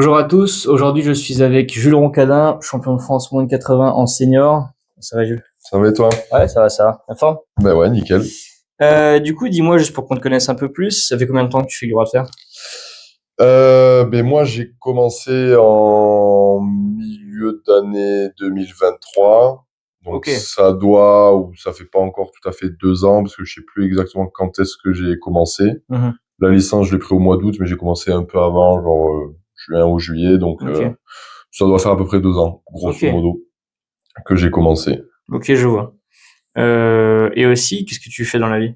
Bonjour à tous, aujourd'hui je suis avec Jules Roncadin, champion de France moins de 80 en senior. Ça va Jules? Ça va et toi? Ouais, ça va. La forme? Bah ouais, nickel. Du coup, dis-moi, juste pour qu'on te connaisse un peu plus, ça fait combien de temps que tu fais du droit de fer? Ben moi j'ai commencé en milieu d'année 2023, donc Ok. ça fait pas encore tout à fait 2 ans parce que je sais plus exactement quand est-ce que j'ai commencé. Mhm. La licence je l'ai pris au mois d'août, mais j'ai commencé un peu avant, genre juin ou juillet, donc Ok. ça doit faire à peu près 2 ans, Ok. grosso modo, que j'ai commencé. Ok, je vois. Et aussi, qu'est-ce que tu fais dans la vie?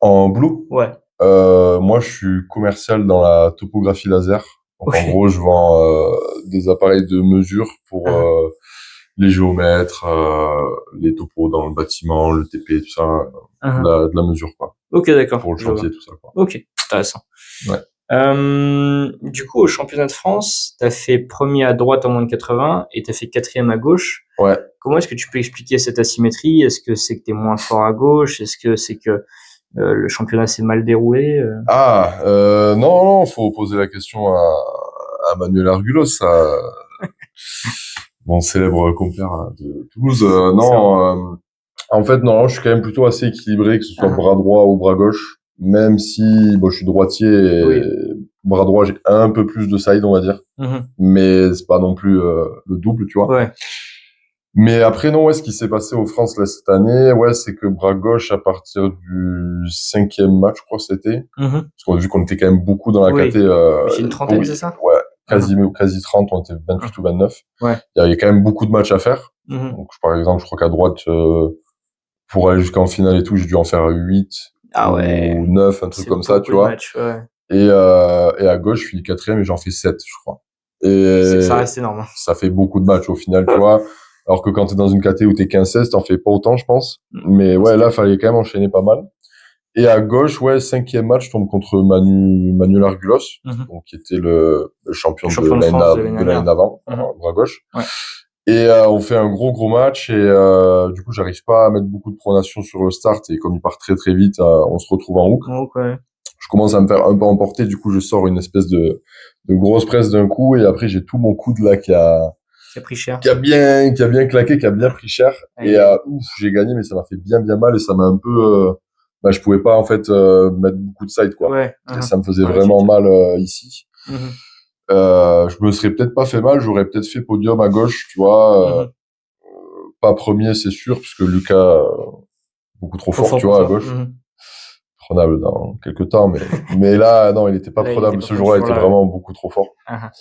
En blue, Ouais. moi, je suis commercial dans la topographie laser. Donc, en Ok. gros, je vends des appareils de mesure pour Ah, les géomètres, les topos dans le bâtiment, le TP, tout ça, ah. de la mesure, quoi, Ok, d'accord, pour le je vois. chantier, tout ça, quoi. Ok, intéressant. Ouais. Du coup, au championnat de France, t'as fait premier à droite en moins de 80 et t'as fait quatrième à gauche. Ouais. Comment est-ce que tu peux expliquer cette asymétrie? Est-ce que c'est que t'es moins fort à gauche? Est-ce que c'est que le championnat s'est mal déroulé? Non, non, faut poser la question à Manuel Argulos, mon célèbre compère de Toulouse. C'est vrai. Non, en fait, non, je suis quand même plutôt assez équilibré, que ce soit Ah, bras droit ou bras gauche. Même si, bon, je suis droitier et oui. bras droit, j'ai un peu plus de side, on va dire. Mhm. Mais c'est pas non plus le double, tu vois. Ouais. Mais après, non, ouais, ce qui s'est passé aux France là, cette année, ouais, c'est que bras gauche, à partir du 5e match, je crois que c'était, Mhm. parce qu'on a vu qu'on était quand même beaucoup dans la Oui. KT, C'est une trentaine, c'est ça? ouais, Mhm. quasi 30, on était 28 Mhm. ou 29. Ouais. Il y avait quand même beaucoup de matchs à faire. Mhm. Donc, par exemple, je crois qu'à droite, pour aller jusqu'en finale et tout, j'ai dû en faire 8 Ah ouais. ou 9, un truc C'est comme ça, beaucoup tu de vois. matchs, ouais. Et à gauche, je finis quatrième et j'en fais 7, je crois. Ça Et reste énorme. ça fait beaucoup de matchs au final, tu vois. Alors que quand t'es dans une KT où t'es 15-16, t'en fais pas autant, je pense. Mhm. Mais Non, ouais, c'est là, clair. fallait quand même enchaîner pas mal. Et à gauche, ouais, 5e match, je tombe contre Manuel Argulos, Mhm. donc qui était le champion Le champion de France de l'année de l'année dernière. d'avant, Mhm. bras gauche. Ouais. Et on fait un gros match et du coup j'arrive pas à mettre beaucoup de pronation sur le start et comme il part très très vite, on se retrouve en hook. Donc, ouais. Je commence à me faire un peu emporter, du coup je sors une espèce de grosse presse d'un coup et après j'ai tout mon coude là Qui a pris cher. qui a bien claqué, qui a bien pris cher et Aïe, aïe. ouf, j'ai gagné mais ça m'a fait bien mal et ça m'a un peu bah je pouvais pas en fait mettre beaucoup de side quoi. Ouais. Et Mhm. ça me faisait Ouais, tu vraiment m'étonnes. mal ici. Mhm. Je me serais peut-être pas fait mal, j'aurais peut-être fait podium à gauche, tu vois, Mhm. pas premier c'est sûr puisque Lucas beaucoup trop Trop fort fort tu pour vois à toi. gauche, Mhm. prenable dans quelques temps mais là non il était pas Là, il était prenable pas ce prêt ce jour-là, il était jour-là, ouais. vraiment beaucoup trop fort. Ah,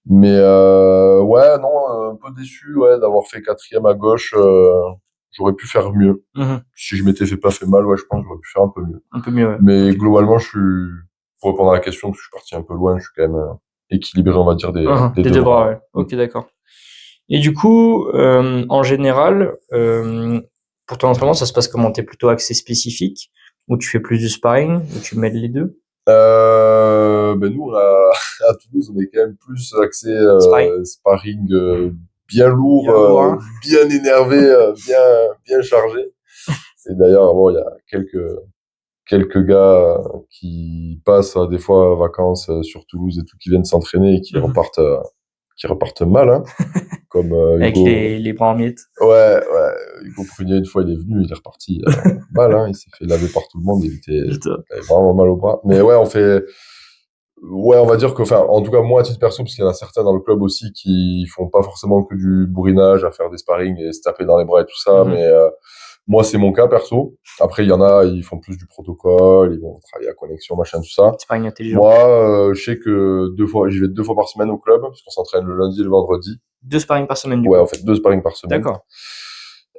Mais ouais non un peu déçu ouais d'avoir fait quatrième à gauche, j'aurais pu faire mieux. ah. Mhm. Si je m'étais pas fait mal, ouais je pense que j'aurais pu faire un peu mieux. Un peu mieux, ouais. Mais Ok. globalement je suis, pour répondre à la question parce que je suis parti un peu loin, je suis quand même équilibré on va dire Mhm. des Des deux deux bras, bras. ouais. Ok, d'accord. Et du coup, en général, pour ton entraînement, ça se passe comment? T'es plutôt axé spécifique, ou tu fais plus du sparring, ou tu mêles les deux? Ben nous, à Toulouse, on est quand même plus axé Sparring? sparring bien lourd, Bien lourd, hein? bien énervé, bien chargé. Et d'ailleurs, bon, il y a quelques gars qui passent des fois en vacances sur Toulouse et tout, qui viennent s'entraîner et Mhm. qui repartent mal, hein, comme Avec Hugo. les bras en miettes. Ouais, Hugo Prunier, une fois, il est venu, il est reparti mal, hein, il s'est fait laver par tout le monde, il Putain. avait vraiment mal au bras. Mais ouais, ouais, on va dire que, enfin, en tout cas, moi, à titre perso, parce qu'il y en a certains dans le club aussi qui font pas forcément que du bourrinage, à faire des sparring et se taper dans les bras et tout ça, Mhm. mais moi, c'est mon cas perso. Après, il y en a, ils font plus du protocole, ils vont travailler à connexion, machin, tout ça. Sparring intelligent. Moi, je sais que j'y vais 2 fois par semaine au club, parce qu'on s'entraîne le lundi et le vendredi. Deux sparring par semaine, du Ouais, coup. en fait, 2 sparring par semaine. D'accord.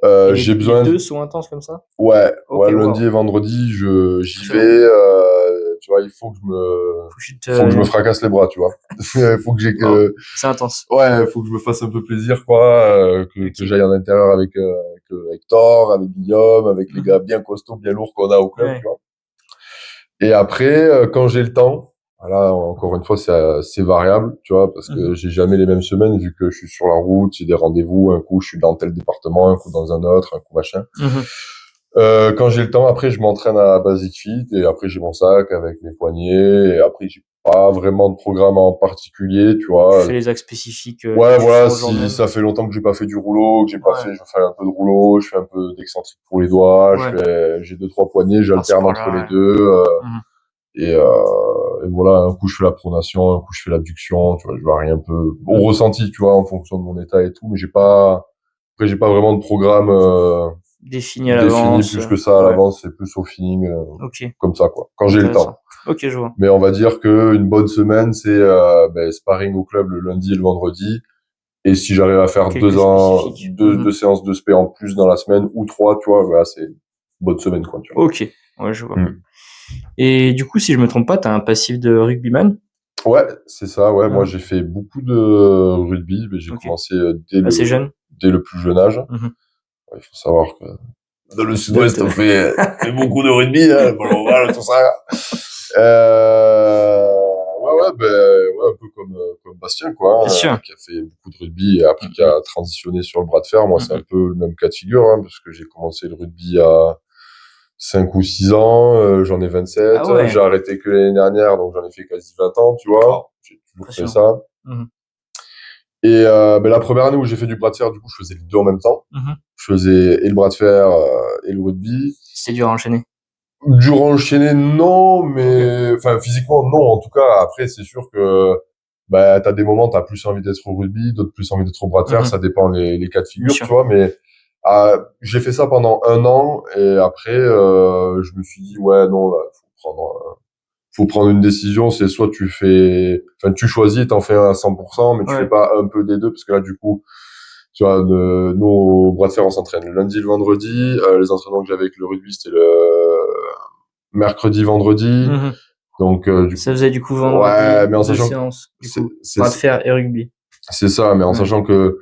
Et J'ai les besoin, deux sont intenses comme ça? Ok, ouais, lundi wow. et vendredi, j'y vais, Impressionnant. tu vois, Faut que tu faut que je me te... fracasse les bras, tu vois. Faut que j'ai Wow. que, C'est intense. ouais, faut que je me fasse un peu plaisir, quoi, que Ok. j'aille en intérieur avec Hector, avec Guillaume, avec les gars Mhm. bien costauds, bien lourds qu'on a au club, tu Ouais. vois. Et après, quand j'ai le temps, voilà, encore une fois, c'est variable, tu vois, parce que Mhm. j'ai jamais les mêmes semaines vu que je suis sur la route, j'ai des rendez-vous, un coup je suis dans tel département, un coup dans un autre, un coup machin. Mhm. Quand j'ai le temps, après je m'entraîne à Basic Fit et après j'ai mon sac avec mes poignets et après j'ai pas vraiment de programme en particulier, tu vois. Tu fais les axes spécifiques que Ouais, tu voilà, sens au jour si même. ça fait longtemps que j'ai pas fait du rouleau, que j'ai pas Ouais. fait, je fais un peu de rouleau, je fais un peu d'excentrique pour les doigts, Ouais. j'ai 2-3 poignées, Par-ci, j'alterne entre par-là, les ouais. deux, Mhm. et voilà, un coup je fais la pronation, un coup je fais l'abduction, tu vois, je varie un peu au Mhm. ressenti, tu vois, en fonction de mon état et tout, mais après j'ai pas vraiment de programme, Défini à défini l'avance. plus que ça à Ouais. l'avance, c'est plus au feeling, Ok. comme ça, quoi, quand j'ai le Intéressant. temps. Ok, je vois. Mais on va dire que une bonne semaine, c'est, sparring au club le lundi et le vendredi. Et si j'arrive à faire Quelques spécifiques. deux séances de spé en plus dans la semaine ou 3, tu vois, voilà, c'est une bonne semaine, quoi, tu vois. Ok. Ouais, je vois. Mm. Et du coup, si je me trompe pas, t'as un passif de rugbyman? Ouais, c'est ça, ouais. Moi, Ah, j'ai fait beaucoup de rugby, mais j'ai ok. commencé Assez jeune? dès le plus jeune âge. Mhm. Ouais, il faut savoir que dans le De, sud-ouest, de... fait beaucoup de rugby, hein, le ballon ovale, tout ça. Ouais, un peu comme Bastien, quoi, Bien sûr. qui a fait beaucoup de rugby et après qui Mhm. a transitionné sur le bras de fer. Moi, c'est un Mhm. peu le même cas de figure, hein, parce que j'ai commencé le rugby à 5 ou 6 ans, j'en ai Ah 27, j'ai ouais. arrêté que l'année dernière, donc j'en ai fait quasi 20 ans, tu vois. Wow. J'ai toujours fait Impressionnant. ça. Mhm. Et la première année où j'ai fait du bras de fer, du coup, je faisais les deux en même temps. Mhm. Je faisais et le bras de fer et le rugby. C'était dur à enchaîner. Dur à enchaîner, non, Ok. mais enfin physiquement, non. En tout cas, après, c'est sûr que bah t'as des moments, t'as plus envie d'être au rugby, d'autres plus envie d'être au bras de fer. Mhm. Ça dépend les cas de Bien figure, sûr. tu vois. Mais j'ai fait ça pendant 1 an et après, je me suis dit ouais, non, là, faut prendre une décision. C'est soit tu choisis, t'en fais un à 100%, mais tu fais Ouais. pas un peu des deux parce que là, du coup. Tu vois, nous, au bras de fer, on s'entraîne le lundi, le vendredi. Les entraînements que j'avais avec le rugby, c'était le mercredi, vendredi. Mhm. Donc, du Ça coup, faisait du coup ouais, vendredi mais en deux sachant que séances, du c'est, coup. c'est, Bras de fer et rugby. c'est ça, mais en Ouais. sachant que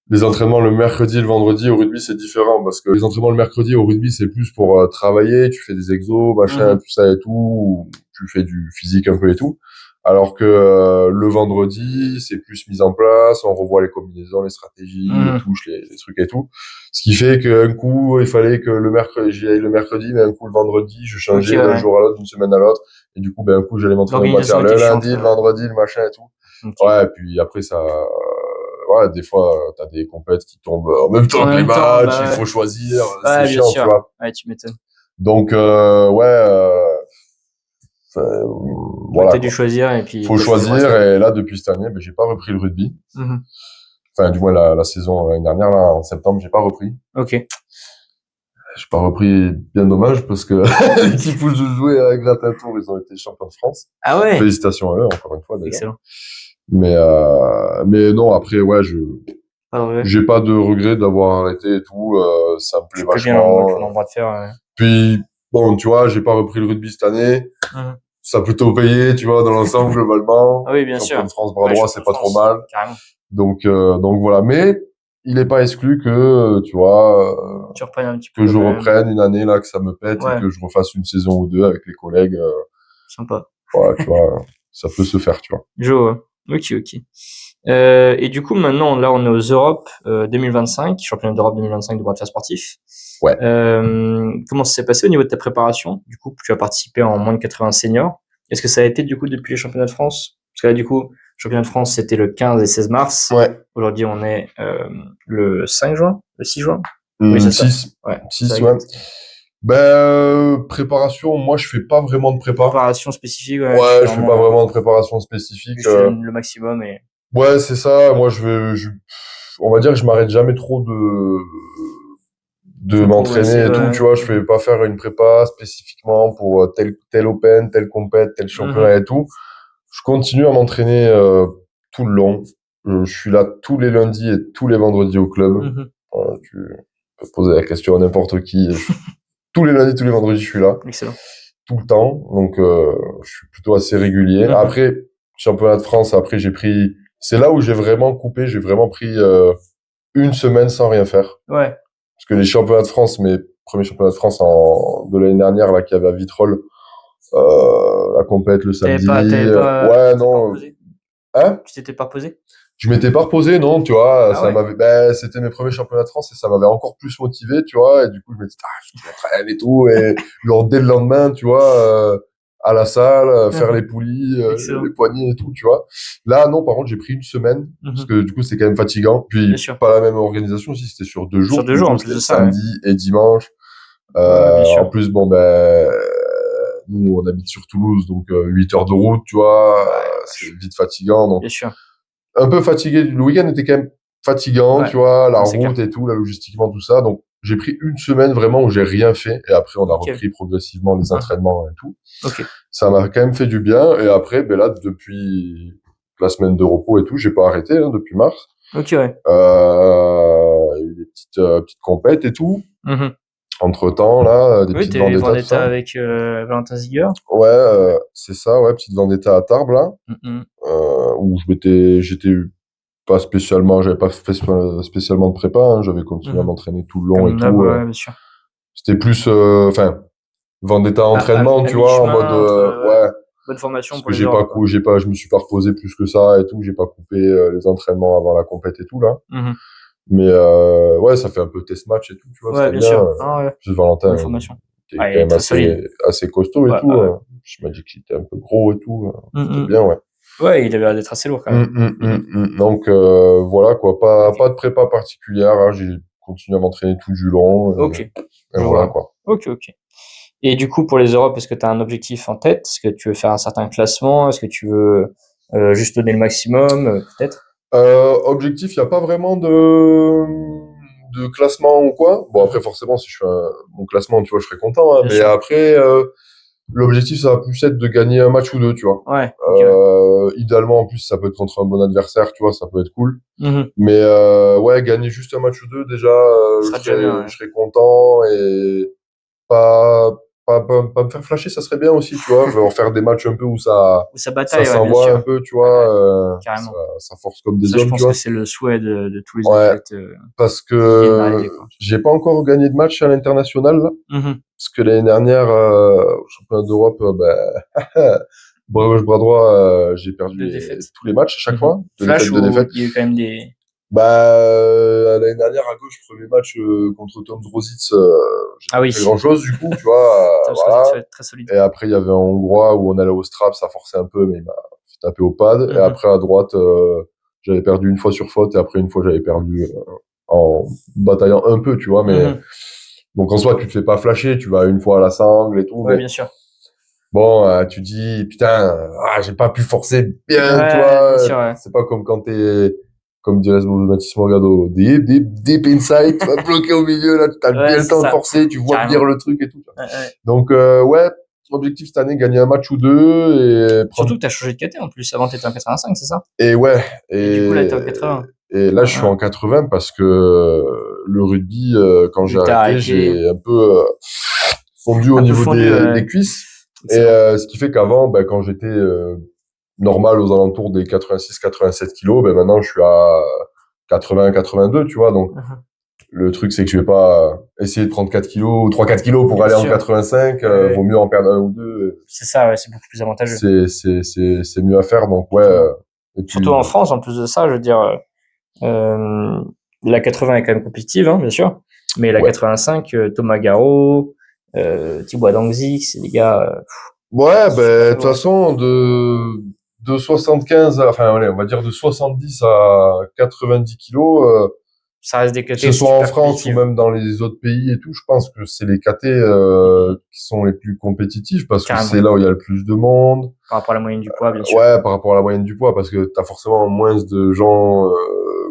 les entraînements le mercredi et le vendredi au rugby, c'est différent parce que les entraînements le mercredi au rugby, c'est plus pour travailler, tu fais des exos, machin, Mhm. tout ça et tout, ou tu fais du physique un peu et tout. Alors que le vendredi, c'est plus mise en place, on revoit les combinaisons, les stratégies, les Mhm. touches, les trucs et tout. Ce qui fait qu'un coup, il fallait que le mercredi, j'y aille le mercredi, mais un coup le vendredi, je Ok, changeais d'un ouais. jour à l'autre, d'une semaine à l'autre. Et du coup, ben un coup, j'allais m'entraîner au bras de L'organisation fer le était chiante, lundi, le ouais. vendredi, le machin et tout. Ok. Ouais, et puis après ça, ouais, des fois t'as des compètes qui tombent en même En temps que les même temps, matchs, il bah faut ouais. choisir, c'est Ouais, bien chiant, tu sûr. vois. Ouais, tu m'étonnes. Donc ouais, euh, Bah, voilà t'as dû quoi. choisir et puis Faut t'as choisi le bras de choisir fer. et là depuis cette année, ben j'ai pas repris le rugby. Mhm. Enfin du moins la saison l'année dernière là en septembre, j'ai pas repris. Ok. J'ai pas repris, bien dommage parce que l'équipe où je jouais à Gratin-Tours, ils ont été champions de France. Ah ouais. Félicitations à eux encore une fois d'ailleurs. Excellent. Mais non après ouais Pas de regret. j'ai pas de regret d'avoir arrêté et tout. Ça me plaît Tu plais bien dans vachement. le bras de fer. Ouais. Puis bon, tu vois, j'ai pas repris le rugby cette année. Mhm. Ça a plutôt payé, tu vois, dans l'ensemble Ah globalement. oui, bien Champion sûr. de France bras Ouais, droit, champion c'est de pas trop France. mal. Carrément. Donc voilà. Mais il est pas exclu que, tu vois, Tu reprennes un petit que peu je quand même. reprenne une année là, que ça me pète et Ouais. que je refasse une saison ou deux avec les collègues. Sympa. Ouais, tu vois, ça peut se faire, tu vois. Je vois. Ok, ok. Et du coup, maintenant, là, on est aux Europes 2025, championnat d'Europe 2025 de bras de fer sportif. Ouais. Comment ça s'est passé au niveau de ta préparation? Du coup, tu as participé en moins de 80 seniors. Est-ce que ça a été du coup depuis les championnats de France? Parce que là, du coup, championnat de France, c'était le 15 et 16 mars. Ouais. Aujourd'hui, on est le 5 juin, le 6 juin. Oui, c'est ça. 6. Ouais, c'est 6, ça, ouais. exact. Préparation, moi je fais pas vraiment de prépa. Préparation spécifique, ouais, tu fais Ouais, je fais pas vraiment vraiment de préparation spécifique. juste tu donnes le maximum et Ouais, c'est ça. Moi, on va dire que je m'arrête jamais trop de faut progresser, m'entraîner et tout. ouais. Tu vois, je fais Mhm. pas faire une prépa spécifiquement pour tel open, tel compète, tel Mhm. championnat et tout. Je continue à m'entraîner tout le long. Je suis là tous les lundis et tous les vendredis au club. Mhm. Tu peux poser la question à n'importe qui. Tous les lundis, tous les vendredis, je suis là Excellent. tout le temps. Donc, je suis plutôt assez régulier. Mhm. Après, championnat de France, après, c'est là où j'ai vraiment coupé, j'ai vraiment pris une semaine sans rien faire. Ouais. Parce que les championnats de France, mes premiers championnats de France de l'année dernière, là, qu'il y avait à Vitrolles, la compète le samedi, Tu ouais, t'étais pas non, reposé? hein? Tu t'étais pas reposé? Je m'étais pas reposé, non, tu vois, Ah ouais? c'était mes premiers championnats de France et ça m'avait encore plus motivé, tu vois, et du coup, je me dis, ah, je m'entraîne et tout, et genre, dès le lendemain, tu vois, à la salle, faire Mhm. les poulies, Excellent. les poignets et tout, tu vois. Là, non, par contre, j'ai pris une semaine, parce Mhm. que du coup, c'était quand même fatigant. Bien Puis, sûr. pas la même organisation aussi, c'était sur 2 jours. Sur deux Du jours coup, en plus c'était de le ça, ouais. samedi et dimanche. Ouais, ouais, bien En sûr. plus, bon, ben, nous, on habite sur Toulouse, donc 8 heures de route, tu vois, Ouais, c'est vite fatigant. Donc, bien sûr. un peu fatigué. Le week-end était quand même fatigant, Ouais, tu vois, la non, c'est clair. route et tout, la logistiquement, tout ça. Donc, j'ai pris une semaine vraiment où j'ai rien fait. Et après, on a Ok. repris progressivement les Mhm. entraînements et tout. Ok. Ça m'a quand même fait du bien. Et après, ben là, depuis la semaine de repos et tout, j'ai pas arrêté, hein, depuis mars. Ok, ouais. Il y a eu des petites compètes et tout. Mhm. Entre-temps, là, des Oui, petites t'es vendettas, tout Vendetta ça. avec Valentin Ziegler. Ouais, c'est ça, ouais, petite vendetta à Tarbes, là, Mhm. où j'étais pas spécialement, j'avais pas fait spécialement de prépa, hein, j'avais continué à Mhm. m'entraîner tout le long et Comme d'hab, tout. ouais, bien sûr. C'était plus, enfin, vendetta entraînement, À tu vois, en mode, mi-chemin entre ouais, ouais, bonne formation parce pour que les Europes, quoi. je me suis pas reposé plus que ça et tout, j'ai pas coupé les entraînements avant la compète et tout, là. Mhm. Mais, ouais, ça fait un peu test match et tout, tu vois, Ouais, c'était bien bien. sûr. Ah, ouais. Plus Valentin, Bonne formation. il était Ouais, quand il est même très solide. assez costaud et Ouais, tout. ouais. Je m'a dit qu'il était un peu gros et tout. C'était Mhm. bien, ouais. Ouais, il avait l'air d'être assez lourd quand même. Mhm. Donc voilà quoi, Ok. pas de prépa particulière, hein, j'ai continué à m'entraîner tout du long Ok. et Je voilà vois. quoi. Ok, ok. Et du coup, pour les Europes, est-ce que tu as un objectif en tête? Est-ce que tu veux faire un certain classement? Est-ce que tu veux juste donner le maximum, peut-être? Objectif, il y a pas vraiment de classement ou quoi. Bon après Mhm. forcément si je fais mon classement, tu vois, je serais content, hein, Bien mais sûr. après l'objectif ça va plus être de gagner un match ou deux, tu vois. Ouais, ok, ouais. Idéalement en plus ça peut être contre un bon adversaire, tu vois, ça peut être cool. Mhm. Mais ouais, gagner juste un match ou deux, déjà, Ce sera déjà bien, je ouais. serais content et pas, pas me faire flasher, ça serait bien aussi, tu vois. En faire des matchs un peu où Ou sa ça bataille, ouais, bien s'envoie un sûr. peu, tu Ouais, ouais, vois, carrément. ça force comme des Ça, je hommes, tu pense que vois. c'est le souhait de tous les Ouais, athlètes parce qui viennent que d'arriver, quoi. j'ai pas encore gagné de match à l'international, là. Mhm. Parce que l'année dernière, au championnat d'Europe, bras gauche, bras droit, j'ai perdu De défaite. tous les matchs à chaque Mhm. fois, Flash de ou défaite. il y a eu quand même des... Bah, l'année dernière à gauche, premier match contre Tom Rositz, j'ai Ah pas oui, fait grand chose du coup, tu vois, Tom Rosicks, voilà. ouais, très solide. Et après il y avait un Hongrois où on allait au strap, ça forçait un peu, mais il m'a fait taper au pad. Et Mhm. après à droite, j'avais perdu une fois sur faute et après une fois j'avais perdu en bataillant un peu, tu vois. Mais Mhm. donc en soi tu te fais pas flasher, tu vas une fois à la sangle et tout, Ouais, mais bien sûr. bon, tu dis, putain, j'ai pas pu forcer bien, tu Ouais, bien vois. sûr, ouais. C'est pas comme quand t'es, comme dirait Mathis Morgado, deep inside, tu vas bloquer au milieu, là, t'as Ouais, bien le c'est temps de ça. forcer, tu vois venir Carrément. le truc et tout. Ouais, ouais. Donc, ouais, objectif cette année, gagner un match ou deux et prendre, Surtout que t'as changé de KT en plus. Avant, t'étais en 85, c'est ça? et ouais, Et du coup, là, t'es en 80. et là, Ouais, je suis ouais. en 80 parce que le rugby, quand Vu j'ai que t'as arrêté, arrêté, j'ai un peu fondu au un peu niveau fondu, des ouais. cuisses. Et Excellent. ce qui fait qu'avant, ben, quand j'étais normal aux alentours des 86-87 kilos, ben maintenant je suis à 80-82, tu vois. Donc Mhm. le truc c'est que je vais pas essayer de prendre 4 kilos ou 3-4 kilos pour Bien aller en sûr. 85. Vaut Ouais. mieux en perdre un ou deux. C'est ça, ouais, c'est beaucoup plus avantageux. C'est mieux à faire. Donc ouais. Totalement. Et puis Surtout en France, en plus de ça, je veux dire, euh, la 80 est quand même compétitive, hein, bien sûr. Mais la ouais. 85, Thomas Garot, Thibaut Dangzi, c'est des gars Ouais, super ben de toute lourds. façon de 75, enfin allez, on va dire de 70 à 90 kilos. Ça reste des Que ce KT soit en super France ou compétitives, même dans les autres pays et tout, je pense que c'est les KT qui sont les plus compétitifs parce que carrément. c'est là où il y a le plus de monde. Par rapport à la moyenne du poids, bien sûr. Ouais, par rapport à la moyenne du poids, parce que t'as forcément moins de gens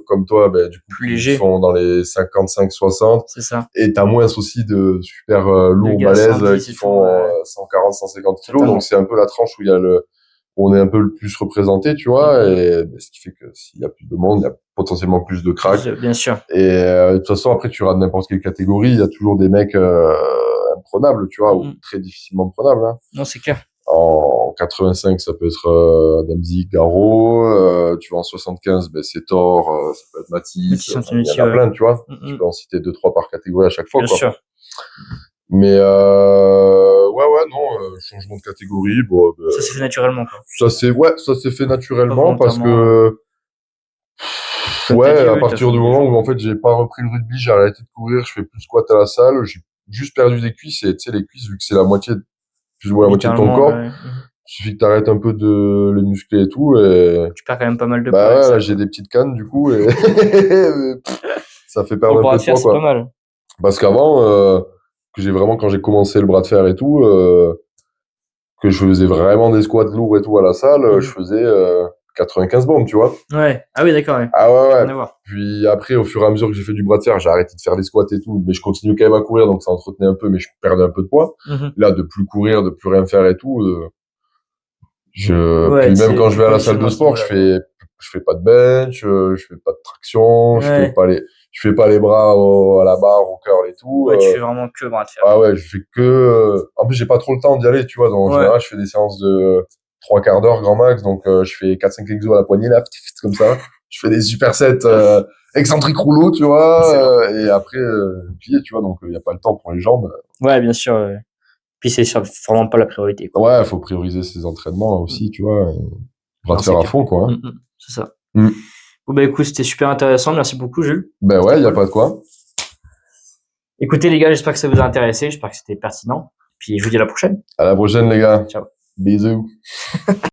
comme toi, ben, du coup, Plus qui léger, font dans les 55-60, c'est ça. et t'as moins aussi de super De lourds gars balèzes 110 qui et tout, font 140-150 kilos, donc totalement. c'est un peu la tranche où il y a où on est un peu le plus représenté, tu Mm, vois, mm. et ben, ce qui fait que s'il y a plus de monde, il y a potentiellement plus de cracks. Bien sûr. Et de toute façon, après, tu rates n'importe quelle catégorie, il y a toujours des mecs imprenables, tu vois, Mm, ou mm. très difficilement prenables. Hein. Non, c'est clair. En 85, ça peut être Adamzi, Garo. Tu vois, en 75, ben, c'est Thor, ça peut être Matisse. Mathis Enfin, il y en Antonucci, a ouais. plein, tu vois. Mm, Tu mm. peux en citer deux, trois par catégorie à chaque fois, Bien quoi. sûr. Mais ouais, ouais, non, changement de catégorie, bon, Ça s'est fait naturellement, quoi. ça s'est fait Pas naturellement parce volontairement. que Comme t'as ouais, dit, à oui, t'as partir du fondu les moment où jambes. en fait j'ai pas repris le rugby, j'ai arrêté de courir, je fais plus squat à la salle, j'ai juste perdu des cuisses et tu sais les cuisses vu que c'est la moitié plus ou moins la moitié de ton Littéralement, corps. ouais. Il suffit que t'arrêtes un peu de les muscler et tout, et Tu perds quand même pas mal de poids bah avec ouais, ça, là, j'ai quoi. des petites cannes, du coup, et ça fait Pour perdre le un bras peu de de fer, poids, c'est pas quoi. mal. Parce qu'avant, quand j'ai commencé le bras de fer et tout, que je faisais vraiment des squats lourds et tout à la salle, je faisais 95 bombes, tu vois. Ouais. Ah oui, d'accord, ouais. Ah ouais, Rien ouais. à voir. Puis après, au fur et à mesure que j'ai fait du bras de fer, j'ai arrêté de faire des squats et tout, mais je continue quand même à courir, donc ça entretenait un peu, mais je perdais un peu de poids. Là, de plus courir, de plus rien faire et tout, Ouais, puis même quand je plus vais de à la salle conditionnement de à ce sport, niveau-là, quoi. je fais pas de bench, je fais pas de traction, Ouais. je fais pas les bras à la barre, au curl et tout. Ouais, tu fais vraiment que bras de fer, Ah quoi. ouais, je fais que, en plus, j'ai pas trop le temps d'y aller, tu vois. Donc, en Ouais. général, je fais des séances de 3/4 d'heure, grand max. Donc, je fais 4-5 exos à la poignée, là, comme ça. Je fais des supersets, excentriques rouleaux, tu Excellent. vois. Et après, plié, tu vois. Donc, il y a pas le temps pour les jambes. Ouais, bien sûr, ouais. Puis vraiment pas la priorité, quoi. Ouais, faut prioriser ses entraînements aussi, tu vois. Et bras Non, de c'est fer à clair. fond, quoi. C'est ça. Mm. Bon, bah, écoute, c'était super intéressant. Merci beaucoup, Jules. Ben ouais, C'était y a cool. pas de quoi. Écoutez, les gars, j'espère que ça vous a intéressé. J'espère que c'était pertinent. Puis je vous dis à la prochaine. À la prochaine, les gars. Ciao. Bisous.